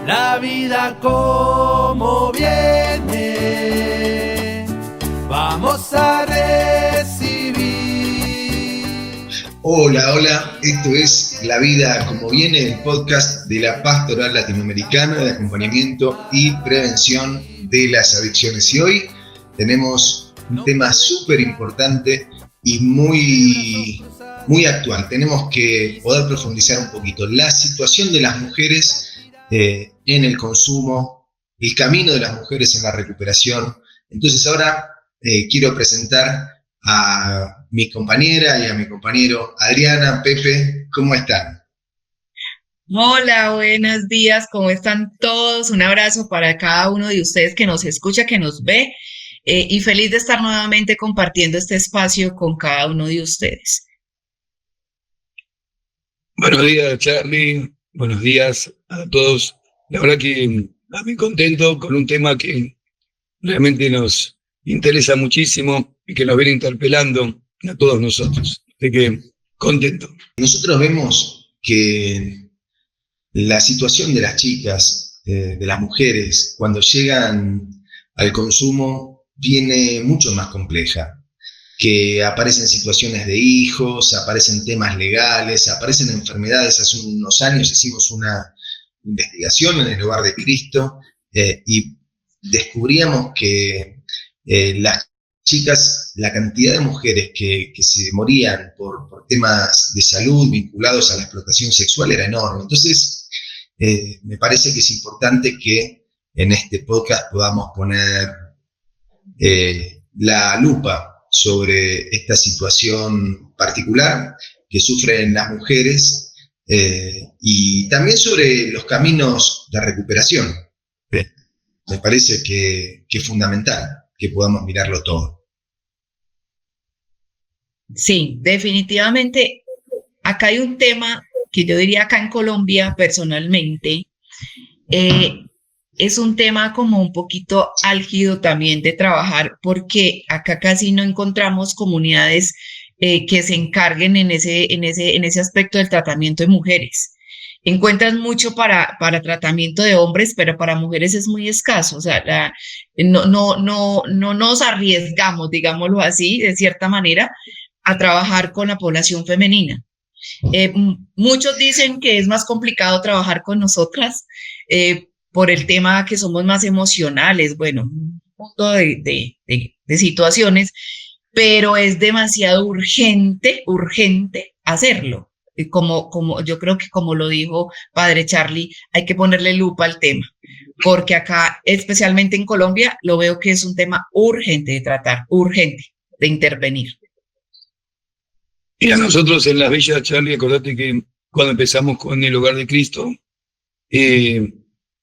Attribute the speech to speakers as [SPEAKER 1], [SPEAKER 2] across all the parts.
[SPEAKER 1] la vida como viene, vamos a recibir.
[SPEAKER 2] Hola, esto es La Vida Como Viene, el podcast de la Pastoral Latinoamericana de Acompañamiento y Prevención de las Adicciones. Y hoy tenemos un tema súper importante y muy actual. Tenemos que poder profundizar un poquito la situación de las mujeres en el consumo, el camino de las mujeres en la recuperación. Entonces ahora quiero presentar a mi compañera y a mi compañero Adriana, Pepe, ¿cómo están?
[SPEAKER 3] Hola, buenos días, ¿cómo están todos? Un abrazo para cada uno de ustedes que nos escucha, que nos ve, y feliz de estar nuevamente compartiendo este espacio con cada uno de ustedes.
[SPEAKER 4] Buenos días, Charlie. Buenos días a todos. La verdad que muy contento con un tema que realmente nos interesa muchísimo y que nos viene interpelando a todos nosotros. Así que contento.
[SPEAKER 2] Nosotros vemos que la situación de las chicas, de las mujeres, cuando llegan al consumo, viene mucho más compleja. Que aparecen situaciones de hijos, aparecen temas legales, aparecen enfermedades. Hace unos años hicimos una investigación en el Hogar de Cristo y descubríamos que las chicas, la cantidad de mujeres que se morían por temas de salud vinculados a la explotación sexual era enorme. Entonces, me parece que es importante que en este podcast podamos poner la lupa sobre esta situación particular que sufren las mujeres y también sobre los caminos de recuperación. Me parece que es fundamental que podamos mirarlo todo.
[SPEAKER 3] Sí, definitivamente, acá hay un tema que yo diría acá en Colombia personalmente, es un tema como un poquito álgido también de trabajar porque acá casi no encontramos comunidades que se encarguen en ese aspecto del tratamiento de mujeres. Encuentras mucho para tratamiento de hombres, pero para mujeres es muy escaso. O sea, no nos arriesgamos, digámoslo así, de cierta manera, a trabajar con la población femenina. Muchos dicen que es más complicado trabajar con nosotras por el tema que somos más emocionales, bueno, un punto de situaciones, pero es demasiado urgente hacerlo. Como yo creo que como lo dijo Padre Charlie, hay que ponerle lupa al tema, porque acá, especialmente en Colombia, lo veo que es un tema urgente de tratar, urgente de intervenir.
[SPEAKER 4] Y a nosotros en las villas, Charlie, acordate que cuando empezamos con el Hogar de Cristo,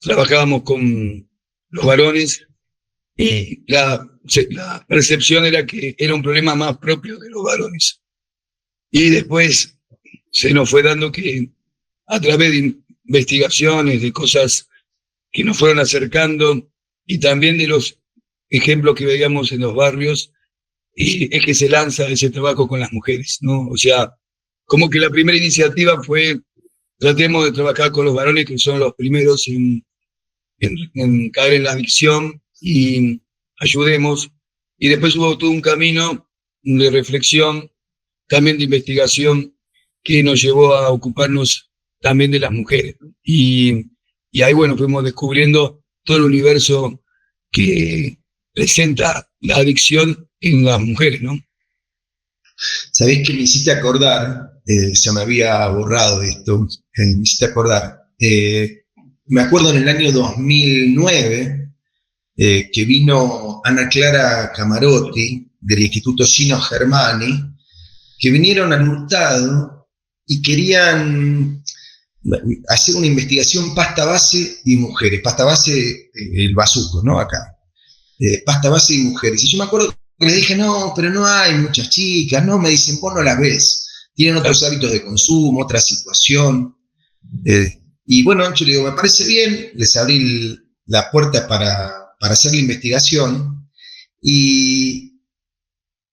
[SPEAKER 4] trabajábamos con los varones y la percepción era que era un problema más propio de los varones. Y después se nos fue dando que a través de investigaciones, de cosas que nos fueron acercando y también de los ejemplos que veíamos en los barrios, y es que se lanza ese trabajo con las mujeres, ¿no? O sea, como que la primera iniciativa fue tratemos de trabajar con los varones que son los primeros en caer en la adicción y ayudemos. Y después hubo todo un camino de reflexión, también de investigación, que nos llevó a ocuparnos también de las mujeres. Y ahí, bueno, fuimos descubriendo todo el universo que presenta la adicción en las mujeres, ¿no?
[SPEAKER 2] ¿Sabés qué me hiciste acordar? Se me había borrado esto. Me hiciste acordar. Me acuerdo en el año 2009 que vino Ana Clara Camarotti del Instituto Gino Germani, que vinieron al Hurtado y querían hacer una investigación pasta base y mujeres. Pasta base, el bazuco, ¿no? Acá. Pasta base y mujeres. Y yo me acuerdo que les dije, no, pero no hay muchas chicas, no, me dicen, vos no las ves, tienen otros hábitos de consumo, otra situación. Y bueno, yo le digo, me parece bien, les abrí la puerta para hacer la investigación,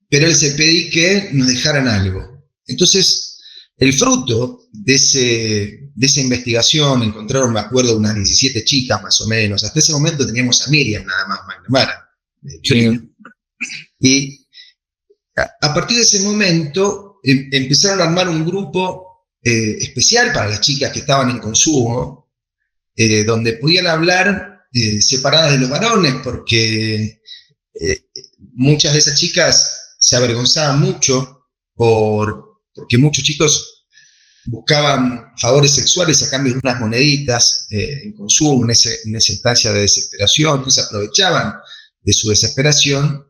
[SPEAKER 2] pero les pedí que nos dejaran algo. Entonces, el fruto de de esa investigación encontraron, me acuerdo, unas 17 chicas más o menos. Hasta ese momento teníamos a Miriam nada más, McNamara.
[SPEAKER 4] Sí.
[SPEAKER 2] Y a partir de ese momento empezaron a armar un grupo especial para las chicas que estaban en consumo, donde podían hablar separadas de los varones, porque muchas de esas chicas se avergonzaban mucho porque muchos chicos buscaban favores sexuales a cambio de unas moneditas en consumo, en esa instancia de desesperación, entonces aprovechaban de su desesperación.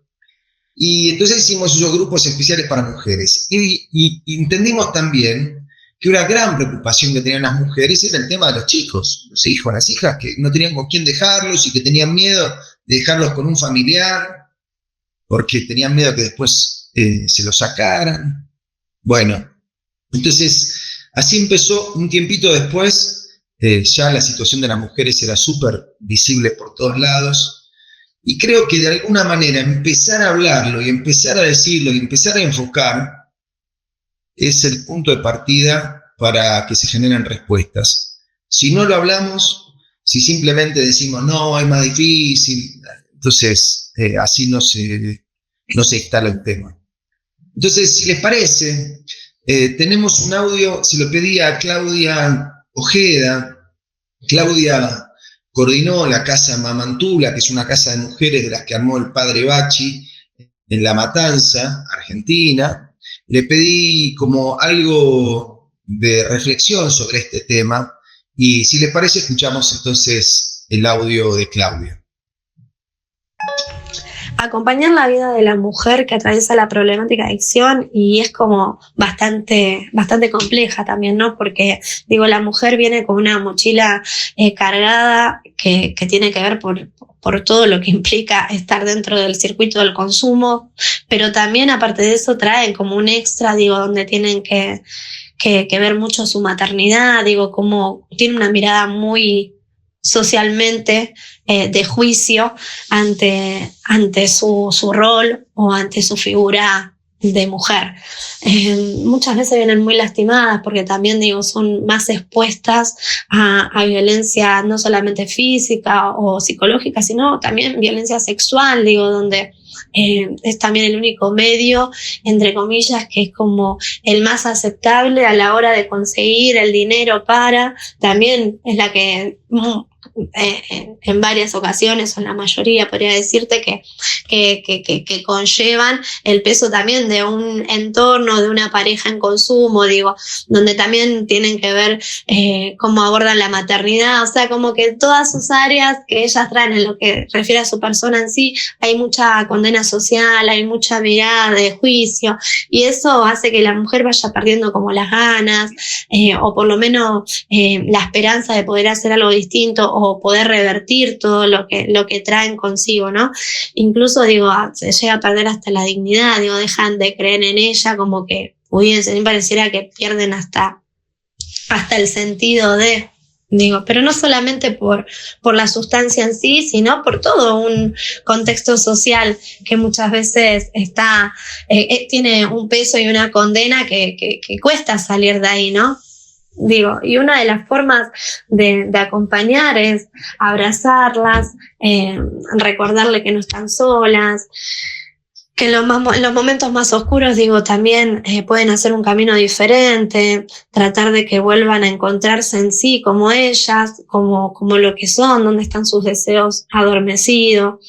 [SPEAKER 2] Y entonces hicimos esos grupos especiales para mujeres. Y entendimos también que una gran preocupación que tenían las mujeres era el tema de los chicos, los hijos, las hijas, que no tenían con quién dejarlos y que tenían miedo de dejarlos con un familiar, porque tenían miedo que después se los sacaran. Bueno, entonces así empezó. Un tiempito después, ya la situación de las mujeres era súper visible por todos lados. Y creo que de alguna manera empezar a hablarlo y empezar a decirlo y empezar a enfocar es el punto de partida para que se generen respuestas. Si no lo hablamos, si simplemente decimos, no, es más difícil, entonces así no se instala el tema. Entonces, si les parece, tenemos un audio, se lo pedí a Claudia Ojeda. Claudia coordinó la Casa Mamantula, que es una casa de mujeres de las que armó el padre Bachi en La Matanza, Argentina. Le pedí como algo de reflexión sobre este tema y si les parece escuchamos entonces el audio de Claudia.
[SPEAKER 5] Acompañar la vida de la mujer que atraviesa la problemática de adicción y es como bastante compleja también, ¿no? Porque, digo, la mujer viene con una mochila cargada que tiene que ver por todo lo que implica estar dentro del circuito del consumo, pero también aparte de eso traen como un extra, digo, donde tienen que ver mucho su maternidad, digo, como tiene una mirada muy socialmente de juicio ante su rol o ante su figura de mujer. Muchas veces vienen muy lastimadas porque también, digo, son más expuestas a violencia no solamente física o psicológica, sino también violencia sexual, digo, donde es también el único medio, entre comillas, que es como el más aceptable a la hora de conseguir el dinero para, también es la que en varias ocasiones, o en la mayoría podría decirte que conllevan el peso también de un entorno, de una pareja en consumo, digo, donde también tienen que ver cómo abordan la maternidad, o sea, como que todas sus áreas que ellas traen en lo que refiere a su persona en sí, hay mucha condena social, hay mucha mirada de juicio, y eso hace que la mujer vaya perdiendo como las ganas, o por lo menos la esperanza de poder hacer algo distinto o poder revertir todo lo que traen consigo, ¿no? Incluso, digo, se llega a perder hasta la dignidad, digo, dejan de creer en ella, como que pudiesen, me pareciera que pierden hasta el sentido de, digo, pero no solamente por la sustancia en sí, sino por todo un contexto social que muchas veces tiene un peso y una condena que cuesta salir de ahí, ¿no? Digo, y una de las formas de acompañar es abrazarlas, recordarle que no están solas, que en los momentos más oscuros, digo, también pueden hacer un camino diferente, tratar de que vuelvan a encontrarse en sí como ellas, como lo que son, donde están sus deseos adormecidos.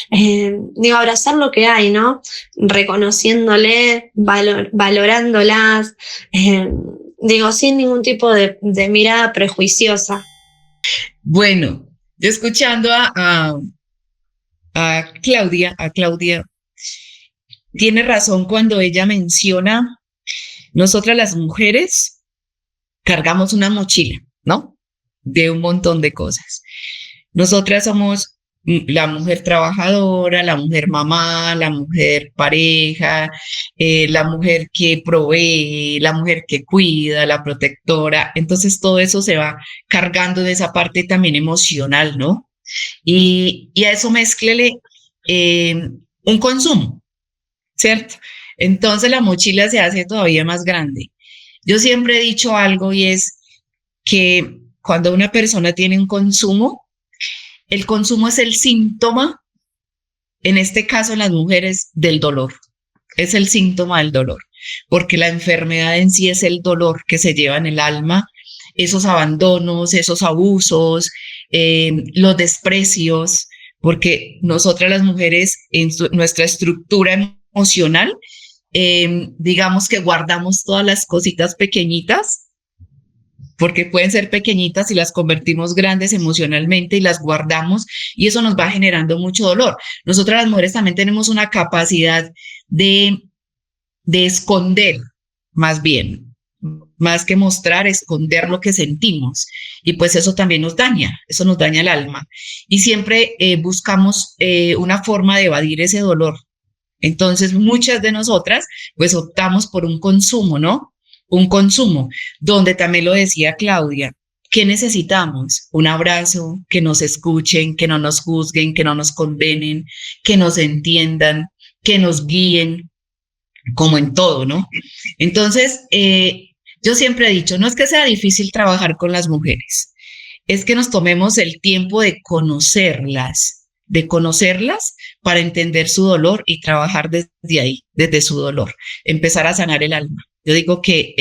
[SPEAKER 5] Digo, abrazar lo que hay, ¿no? Reconociéndole, valorándolas, digo, sin ningún tipo de mirada prejuiciosa.
[SPEAKER 3] Bueno, yo escuchando a Claudia, tiene razón cuando ella menciona, nosotras las mujeres cargamos una mochila, ¿no? De un montón de cosas. Nosotras somos la mujer trabajadora, la mujer mamá, la mujer pareja, la mujer que provee, la mujer que cuida, la protectora. Entonces todo eso se va cargando de esa parte también emocional, ¿no? Y a eso mézclele un consumo, ¿cierto? Entonces la mochila se hace todavía más grande. Yo siempre he dicho algo y es, que cuando una persona tiene un consumo, el consumo es el síntoma, en este caso en las mujeres, del dolor. Es el síntoma del dolor, porque la enfermedad en sí es el dolor que se lleva en el alma, esos abandonos, esos abusos, los desprecios, porque nosotras las mujeres en nuestra estructura emocional, digamos que guardamos todas las cositas pequeñitas, porque pueden ser pequeñitas y las convertimos grandes emocionalmente y las guardamos y eso nos va generando mucho dolor. Nosotras las mujeres también tenemos una capacidad de esconder, más bien, más que mostrar, esconder lo que sentimos. Y pues eso también nos daña el alma. Y siempre buscamos una forma de evadir ese dolor. Entonces, muchas de nosotras, pues optamos por un consumo, ¿no? Un consumo, donde también lo decía Claudia, ¿qué necesitamos? Un abrazo, que nos escuchen, que no nos juzguen, que no nos condenen, que nos entiendan, que nos guíen, como en todo, ¿no? Entonces, yo siempre he dicho, no es que sea difícil trabajar con las mujeres, es que nos tomemos el tiempo de conocerlas para entender su dolor y trabajar desde ahí, desde su dolor, empezar a sanar el alma. Yo digo que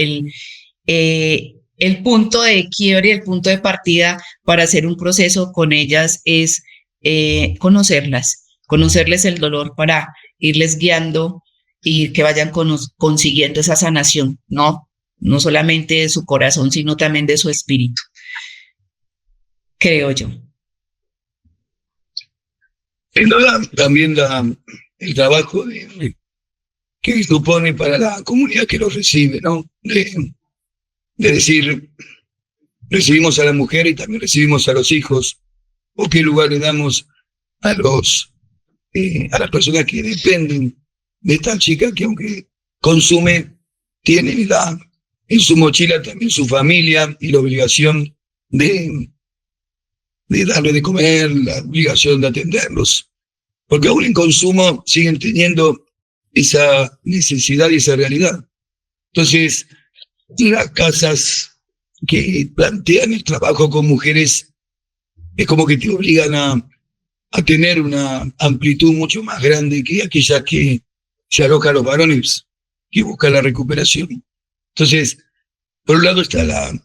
[SPEAKER 3] el punto de quiebre y el punto de partida para hacer un proceso con ellas es conocerles el dolor para irles guiando y que vayan consiguiendo esa sanación, no solamente de su corazón, sino también de su espíritu, creo yo.
[SPEAKER 4] También el trabajo que supone para la comunidad que lo recibe, ¿no? De decir, recibimos a la mujer y también recibimos a los hijos, o qué lugar le damos a las personas que dependen de esta chica que aunque consume, tiene en su mochila también su familia y la obligación de darle de comer, la obligación de atenderlos. Porque aún en consumo siguen teniendo esa necesidad y esa realidad. Entonces, las casas que plantean el trabajo con mujeres es como que te obligan a tener una amplitud mucho más grande que aquella que se aloja a los varones, que buscan la recuperación. Entonces, por un lado está la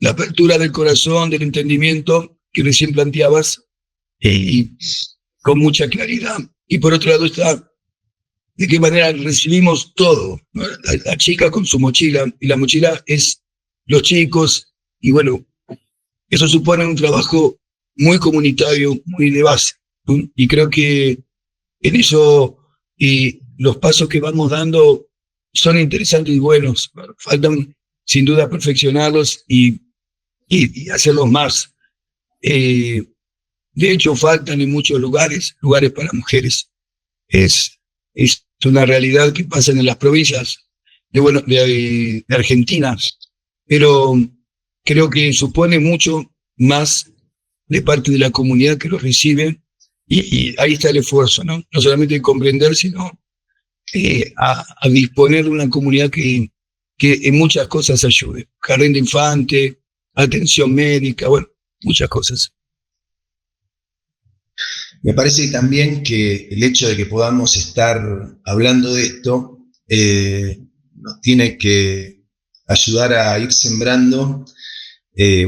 [SPEAKER 4] apertura del corazón, del entendimiento que recién planteabas, y con mucha claridad. Y por otro lado está de qué manera recibimos todo, ¿no? La chica con su mochila, y la mochila es los chicos, y bueno, eso supone un trabajo muy comunitario, muy de base, ¿no? Y creo que en eso los pasos que vamos dando son interesantes y buenos. Faltan sin duda perfeccionarlos y hacerlos más. De hecho, faltan en muchos lugares para mujeres. Es una realidad que pasa en las provincias de Argentina, pero creo que supone mucho más de parte de la comunidad que lo recibe, y ahí está el esfuerzo, ¿no? No solamente de comprender, sino a disponer de una comunidad que en muchas cosas ayude. Jardín de infante, atención médica, bueno, muchas cosas.
[SPEAKER 2] Me parece también que el hecho de que podamos estar hablando de esto nos tiene que ayudar a ir sembrando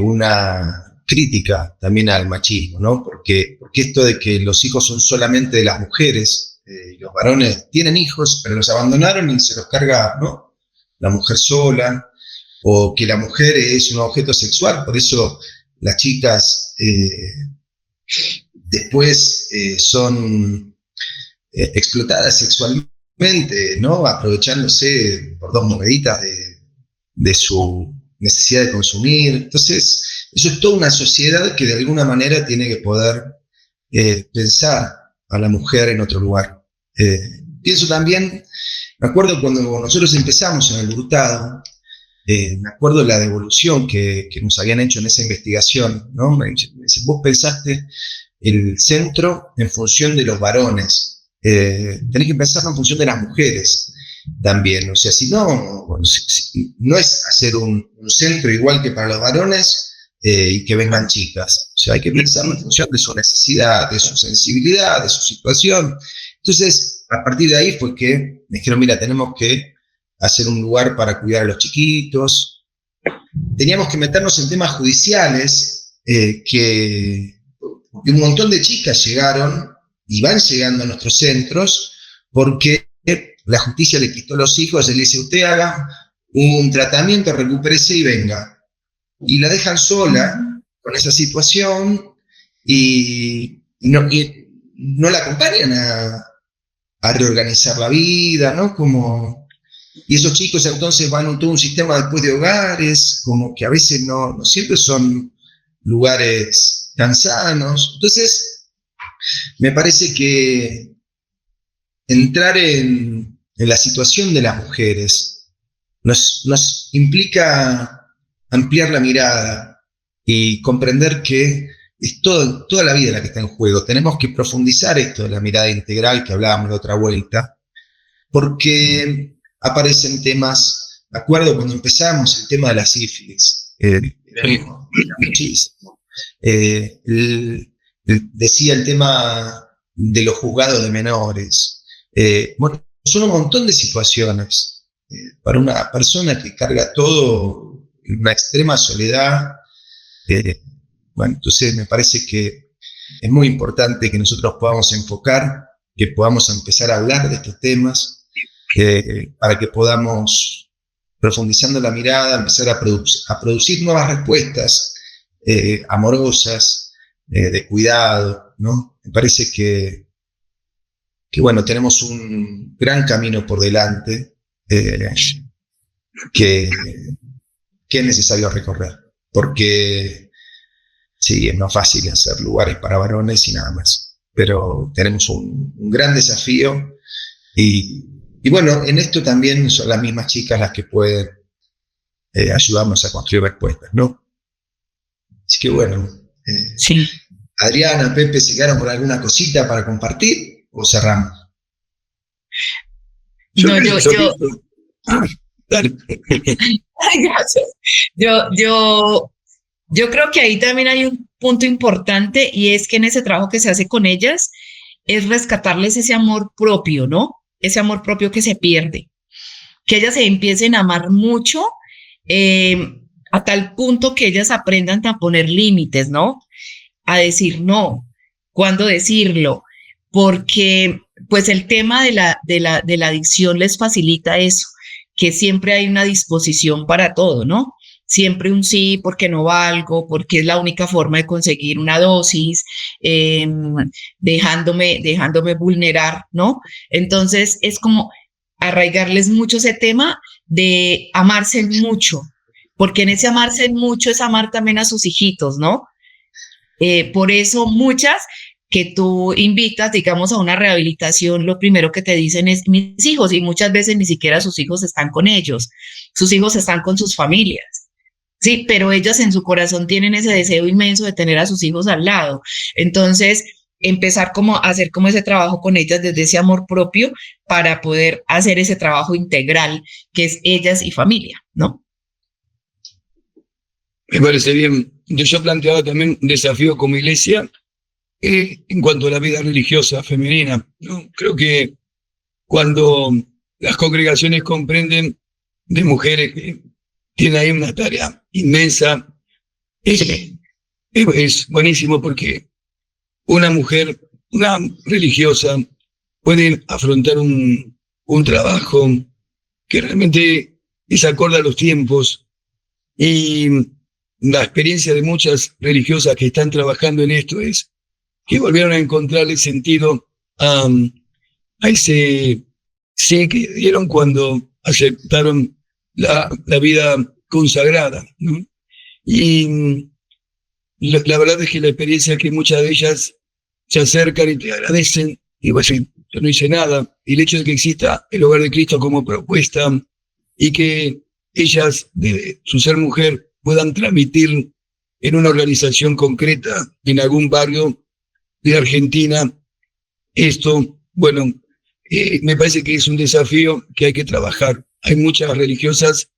[SPEAKER 2] una crítica también al machismo, ¿no? Porque esto de que los hijos son solamente de las mujeres, los varones tienen hijos, pero los abandonaron y se los carga, ¿no?, la mujer sola, o que la mujer es un objeto sexual, por eso las chicas después son explotadas sexualmente, ¿no?, aprovechándose por 2 moneditas de su necesidad de consumir. Entonces, eso es toda una sociedad que de alguna manera tiene que poder pensar a la mujer en otro lugar. Pienso también, me acuerdo cuando nosotros empezamos en el Hurtado, me acuerdo de la devolución que nos habían hecho en esa investigación, ¿no? Me dicen, vos pensaste el centro en función de los varones, tenés que pensarlo en función de las mujeres. también. O sea, si no, no es hacer un centro igual que para los varones y que vengan chicas. O sea, hay que pensar en función de su necesidad, de su sensibilidad, de su situación. Entonces, a partir de ahí fue que me dijeron, mira, tenemos que hacer un lugar para cuidar a los chiquitos. Teníamos que meternos en temas judiciales, que un montón de chicas llegaron y van llegando a nuestros centros porque la justicia le quitó los hijos, le dice, usted haga un tratamiento, recupérese y venga. Y la dejan sola con esa situación y no la acompañan a reorganizar la vida, ¿no? Y esos chicos entonces van a todo un sistema después de hogares, como que a veces no siempre son lugares tan sanos. Entonces, me parece que entrar en la situación de las mujeres nos implica ampliar la mirada y comprender que es toda la vida la que está en juego. Tenemos que profundizar esto de la mirada integral que hablábamos de otra vuelta, porque aparecen temas, me acuerdo cuando empezamos el tema de la sífilis, muchísimo. Decía el tema de los juzgados de menores. Bueno, son un montón de situaciones para una persona que carga todo en una extrema soledad. Bueno, entonces me parece que es muy importante que nosotros podamos enfocar, que podamos empezar a hablar de estos temas, para que podamos, profundizando la mirada, empezar a producir nuevas respuestas amorosas, de cuidado, ¿no? Me parece que bueno, tenemos un gran camino por delante que es necesario recorrer, porque sí, es más fácil hacer lugares para varones y nada más, pero tenemos un gran desafío y bueno, en esto también son las mismas chicas las que pueden ayudarnos a construir respuestas, ¿no? Así que bueno,
[SPEAKER 3] Sí.
[SPEAKER 2] Adriana, Pepe, ¿se quedaron con alguna cosita para compartir o cerramos?
[SPEAKER 3] No,
[SPEAKER 4] Dale.
[SPEAKER 3] Ay, gracias. Yo creo que ahí también hay un punto importante y es que en ese trabajo que se hace con ellas es rescatarles ese amor propio, ¿no? Ese amor propio que se pierde. Que ellas se empiecen a amar mucho a tal punto que ellas aprendan a poner límites, ¿no? A decir no, cuándo decirlo, porque pues el tema de la adicción les facilita eso, que siempre hay una disposición para todo, ¿no? Siempre un sí, porque no valgo, porque es la única forma de conseguir una dosis, dejándome vulnerar, ¿no? Entonces es como arraigarles mucho ese tema de amarse mucho, porque en ese amarse mucho es amar también a sus hijitos, ¿no? Por eso muchas que tú invitas, digamos, a una rehabilitación, lo primero que te dicen es mis hijos, y muchas veces ni siquiera sus hijos están con ellos, sus hijos están con sus familias. Sí, pero ellas en su corazón tienen ese deseo inmenso de tener a sus hijos al lado. Entonces, empezar como a hacer como ese trabajo con ellas desde ese amor propio para poder hacer ese trabajo integral que es ellas y familia, ¿no?
[SPEAKER 4] Me parece bien. Yo planteaba también un desafío como iglesia en cuanto a la vida religiosa femenina, ¿no? Creo que cuando las congregaciones comprenden de mujeres que tienen ahí una tarea inmensa, es buenísimo porque una mujer, una religiosa, puede afrontar un trabajo que realmente es acorde a los tiempos, y la experiencia de muchas religiosas que están trabajando en esto es que volvieron a encontrarle sentido a ese sí que dieron cuando aceptaron la vida consagrada, ¿no? Y la verdad es que la experiencia es que muchas de ellas se acercan y te agradecen, y vas a decir, yo no hice nada, y el hecho de que exista el Hogar de Cristo como propuesta y que ellas, de su ser mujer, puedan transmitir en una organización concreta en algún barrio de Argentina esto, bueno, me parece que es un desafío que hay que trabajar. Hay muchas religiosas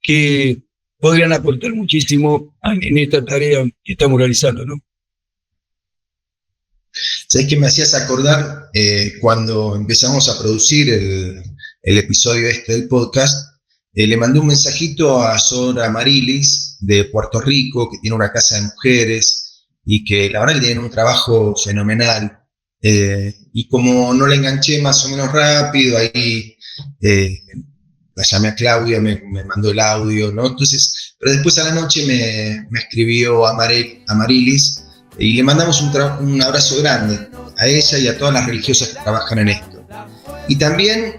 [SPEAKER 4] que podrían aportar muchísimo en esta tarea que estamos realizando, ¿no?
[SPEAKER 2] ¿Sabés qué me hacías acordar? Cuando empezamos a producir el episodio del podcast, le mandé un mensajito a Sor Amarilis de Puerto Rico, que tiene una casa de mujeres y que la verdad que tienen un trabajo fenomenal. Y como no la enganché más o menos rápido, ahí la llamé a Claudia, me mandó el audio, ¿no? Entonces, pero después a la noche me escribió Amarilis y le mandamos un abrazo grande a ella y a todas las religiosas que trabajan en esto. Y también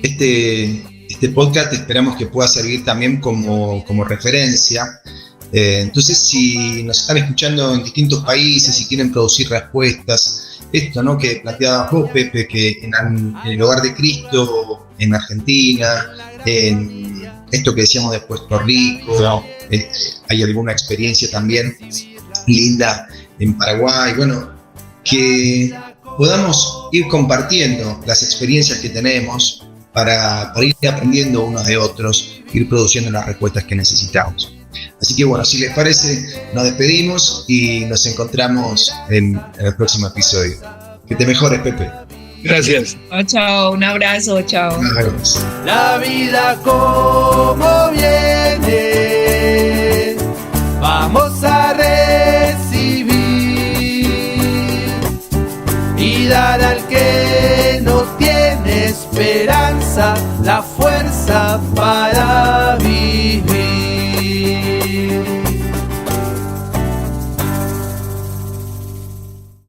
[SPEAKER 2] este podcast esperamos que pueda servir también como referencia. Entonces, si nos están escuchando en distintos países y quieren producir respuestas, esto, ¿no?, que planteabas vos, Pepe, que en el Hogar de Cristo en Argentina, en esto que decíamos de Puerto Rico, hay alguna experiencia también linda en Paraguay, bueno, que podamos ir compartiendo las experiencias que tenemos para ir aprendiendo unos de otros, ir produciendo las respuestas que necesitamos. Así que bueno, si les parece, nos despedimos y nos encontramos en el próximo episodio. Que te mejores, Pepe.
[SPEAKER 4] Gracias.
[SPEAKER 3] Chao, un abrazo, chao.
[SPEAKER 2] Nos vemos.
[SPEAKER 1] La vida como viene, vamos a recibir y dar al que no tiene esperanza la fuerza para